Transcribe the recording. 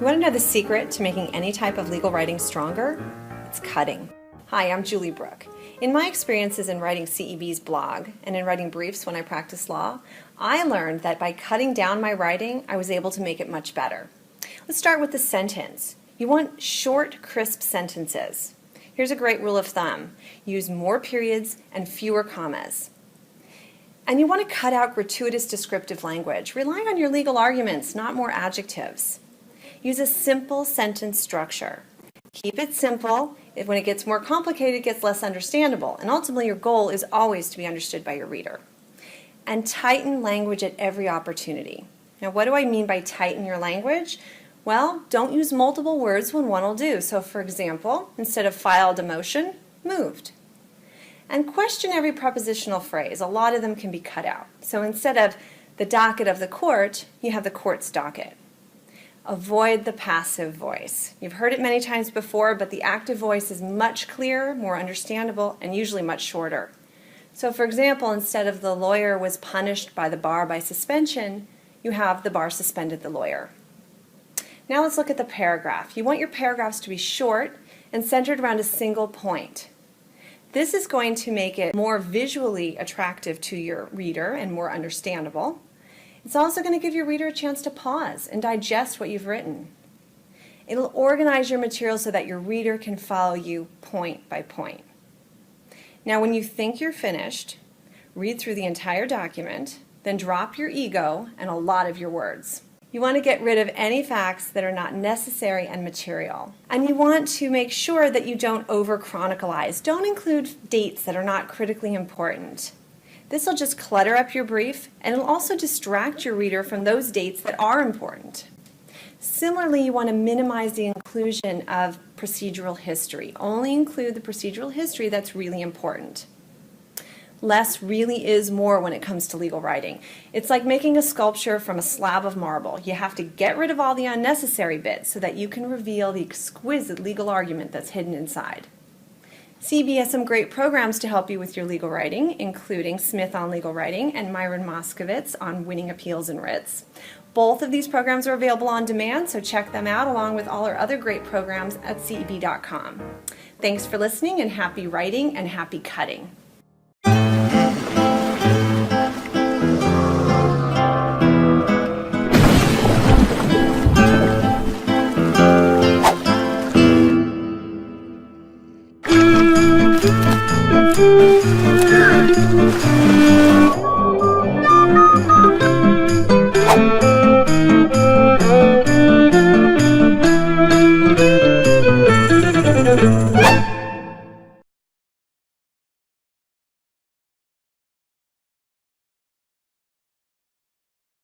You want to know the secret to making any type of legal writing stronger? It's cutting. Hi, I'm Julie Brooke. In my experiences in writing CEB's blog and in writing briefs when I practiced law, I learned that by cutting down my writing, I was able to make it much better. Let's start with the sentence. You want short, crisp sentences. Here's a great rule of thumb. Use more periods and fewer commas. And you want to cut out gratuitous descriptive language. Rely on your legal arguments, not more adjectives. Use a simple sentence structure. Keep it simple. When it gets more complicated, it gets less understandable. And ultimately, your goal is always to be understood by your reader. And tighten language at every opportunity. Now, what do I mean by tighten your language? Well, don't use multiple words when one will do. So, for example, instead of filed a motion, moved. And question every prepositional phrase. A lot of them can be cut out. So instead of the docket of the court, you have the court's docket. Avoid the passive voice. You've heard it many times before, but the active voice is much clearer, more understandable, and usually much shorter. So for example, instead of the lawyer was punished by the bar by suspension, you have the bar suspended the lawyer. Now let's look at the paragraph. You want your paragraphs to be short and centered around a single point. This is going to make it more visually attractive to your reader and more understandable. It's also going to give your reader a chance to pause and digest what you've written. It'll organize your material so that your reader can follow you point by point. Now, when you think you're finished, read through the entire document, then drop your ego and a lot of your words. You want to get rid of any facts that are not necessary and material. And you want to make sure that you don't over-chronicalize. Don't include dates that are not critically important. This will just clutter up your brief, and it'll also distract your reader from those dates that are important. Similarly, you want to minimize the inclusion of procedural history. Only include the procedural history that's really important. Less really is more when it comes to legal writing. It's like making a sculpture from a slab of marble. You have to get rid of all the unnecessary bits so that you can reveal the exquisite legal argument that's hidden inside. CEB has some great programs to help you with your legal writing, including Smith on Legal Writing and Myron Moskowitz on Winning Appeals and Writs. Both of these programs are available on demand, so check them out along with all our other great programs at CEB.com. Thanks for listening, and happy writing and happy cutting.